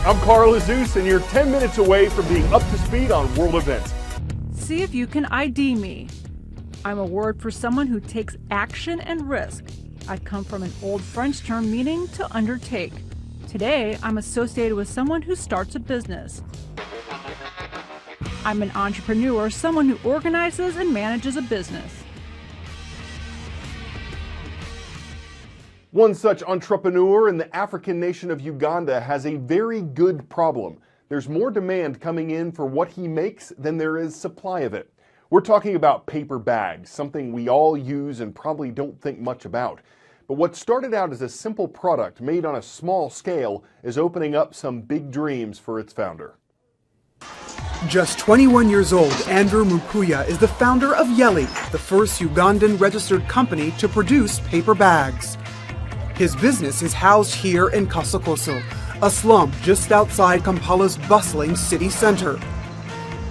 I'm Carl Azus, and you're 10 minutes away from being up to speed on world events. See if you can ID me. I'm a word for someone who takes action and risk. I come from an old French term meaning to undertake. Today, I'm associated with someone who starts a business. I'm an entrepreneur, someone who organizes and manages a business. One such entrepreneur in the African nation of Uganda has a very good problem. There's more demand coming in for what he makes than there is supply of it. We're talking about paper bags, something we all use and probably don't think much about. But what started out as a simple product made on a small scale is opening up some big dreams for its founder. Just 21 years old, Andrew Mukuya is the founder of Yeli, the first Ugandan registered company to produce paper bags. His business is housed here in Kasokoso, a slum just outside Kampala's bustling city center.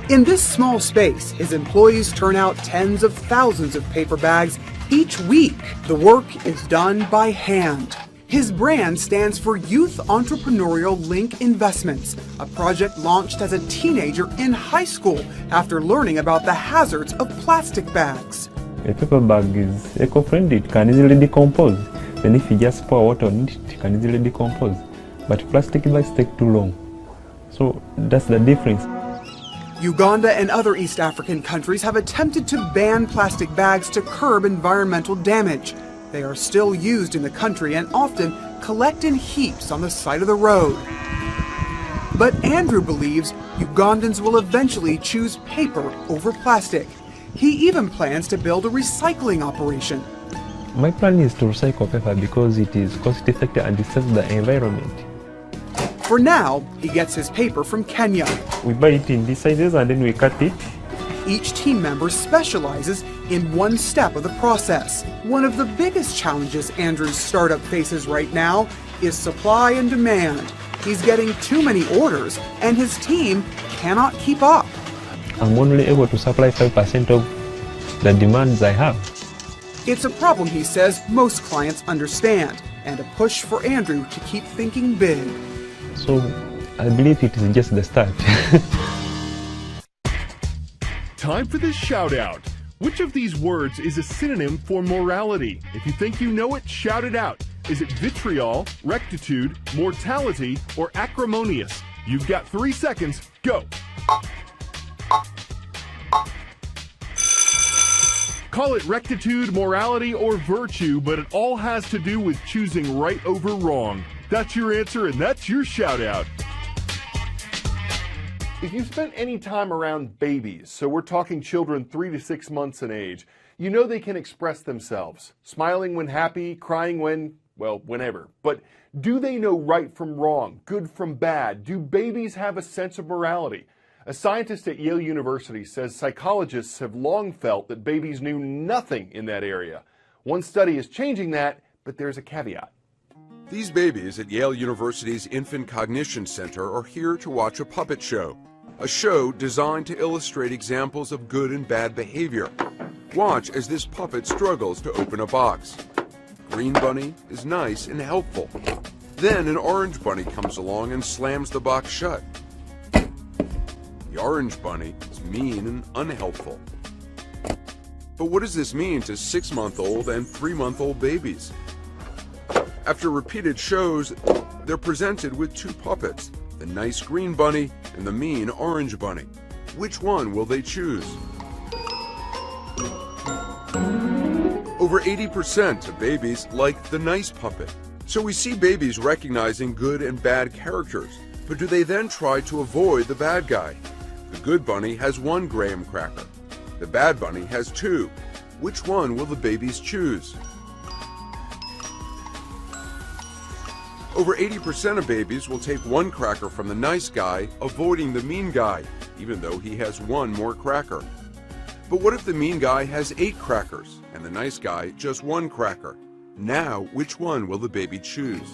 In this small space, his employees turn out tens of thousands of paper bags each week. The work is done by hand. His brand stands for Youth Entrepreneurial Link Investments, a project launched as a teenager in high school after learning about the hazards of plastic bags. A paper bag is eco-friendly, it can easily decompose. Then if you just pour water on it, it can easily decompose. But plastic bags take too long. So that's the difference. Uganda and other East African countries have attempted to ban plastic bags to curb environmental damage. They are still used in the country and often collect in heaps on the side of the road. But Andrew believes Ugandans will eventually choose paper over plastic. He even plans to build a recycling operation. My plan is to recycle paper because it is cost effective and it saves the environment. For now, he gets his paper from Kenya. We buy it in these sizes and then we cut it. Each team member specializes in one step of the process. One of the biggest challenges Andrew's startup faces right now is supply and demand. He's getting too many orders and his team cannot keep up. I'm only able to supply 5% of the demands I have. It's a problem, he says, most clients understand, and a push for Andrew to keep thinking big. So I believe it is just the start. Time for this shout out. Which of these words is a synonym for morality? If you think you know it, shout it out. Is it vitriol, rectitude, mortality, or acrimonious? You've got 3 seconds. Go. Call it rectitude, morality, or virtue, but it all has to do with choosing right over wrong. That's your answer, and that's your shout out. If you've spent any time around babies, so we're talking children 3 to 6 months in age, you know they can express themselves, smiling when happy, crying when, well, whenever. But do they know right from wrong, good from bad? Do babies have a sense of morality? A scientist at Yale University says psychologists have long felt that babies knew nothing in that area. One study is changing that, but there's a caveat. These babies at Yale University's Infant Cognition Center are here to watch a puppet show. A show designed to illustrate examples of good and bad behavior. Watch as this puppet struggles to open a box. Green bunny is nice and helpful. Then an orange bunny comes along and slams the box shut. The orange bunny is mean and unhelpful. But what does this mean to 6-month-old and 3-month-old babies? After repeated shows, they're presented with 2 puppets, the nice green bunny and the mean orange bunny. Which one will they choose? Over 80% of babies like the nice puppet. So we see babies recognizing good and bad characters, but do they then try to avoid the bad guy? The good bunny has 1 graham cracker. The bad bunny has 2. Which one will the babies choose? Over 80% of babies will take 1 cracker from the nice guy, avoiding the mean guy, even though he has 1 more cracker. But what if the mean guy has 8 crackers and the nice guy just 1 cracker? Now, which one will the baby choose?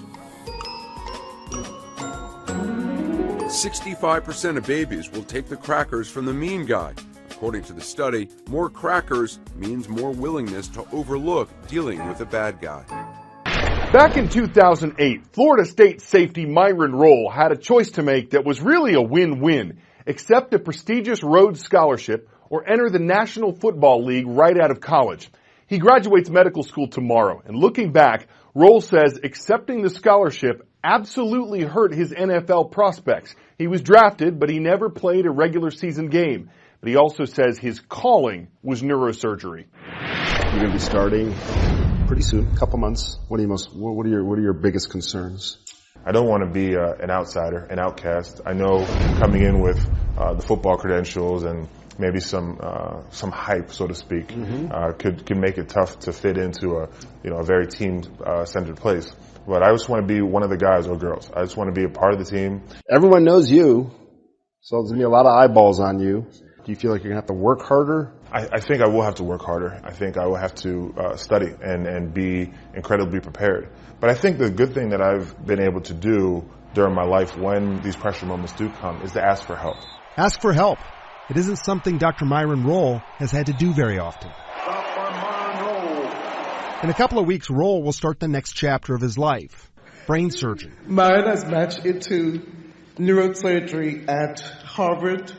65% of babies will take the crackers from the mean guy. According to the study, more crackers means more willingness to overlook dealing with a bad guy. Back in 2008, Florida State safety Myron Rolle had a choice to make that was really a win-win. Accept a prestigious Rhodes Scholarship or enter the National Football League right out of college. He graduates medical school tomorrow, and looking back, Rolle says accepting the scholarship absolutely hurt his NFL prospects. He was drafted, but he never played a regular season game. But he also says his calling was neurosurgery. You're going to be starting pretty soon, a couple months. What are your biggest concerns? I don't want to be an outsider, an outcast. I know coming in with the football credentials and maybe some hype, so to speak, could make it tough to fit into a very team centered place. But I just want to be one of the guys or girls. I just want to be a part of the team. Everyone knows you, so there's going to be a lot of eyeballs on you. Do you feel like you're going to have to work harder? I think I will have to work harder. I think I will have to study and be incredibly prepared. But I think the good thing that I've been able to do during my life when these pressure moments do come is to ask for help. Ask for help. It isn't something Dr. Myron Rolle has had to do very often. In a couple of weeks, Rolle will start the next chapter of his life, brain surgery. Myron has matched into neurosurgery at Harvard.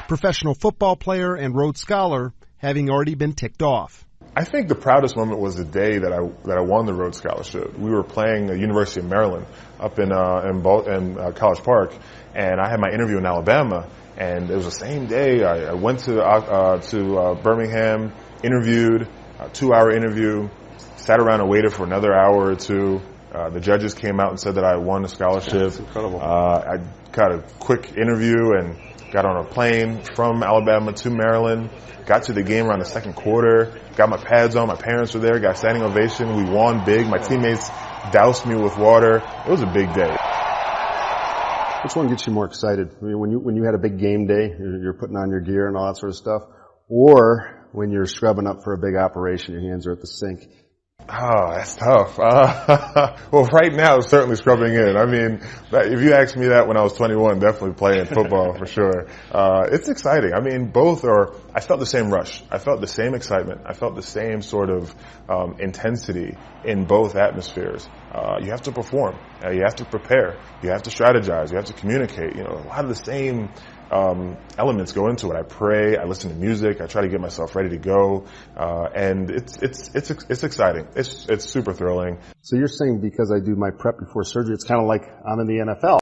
Professional football player and Rhodes Scholar, having already been ticked off. I think the proudest moment was the day that I won the Rhodes Scholarship. We were playing the University of Maryland up in College Park, and I had my interview in Alabama. And it was the same day. I went to Birmingham, interviewed, a 2-hour interview, sat around and waited for another hour or two. The judges came out and said that I won the scholarship. That's incredible. I got a quick interview and got on a plane from Alabama to Maryland, got to the game around the second quarter, got my pads on, my parents were there, got standing ovation, we won big, my teammates doused me with water. It was a big day. Which one gets you more excited? I mean, when you had a big game day, you're putting on your gear and all that sort of stuff, or when you're scrubbing up for a big operation, your hands are at the sink? Oh, that's tough. Well, right now, certainly scrubbing in. I mean, if you asked me that when I was 21, definitely playing football for sure. It's exciting. I mean, both are, I felt the same rush. I felt the same excitement. I felt the same sort of intensity in both atmospheres. You have to perform. You have to prepare. You have to strategize. You have to communicate. You know, a lot of the same elements go into it. I pray, I listen to music, I try to get myself ready to go, and it's exciting. It's super thrilling. So you're saying because I do my prep before surgery, it's kind of like I'm in the NFL.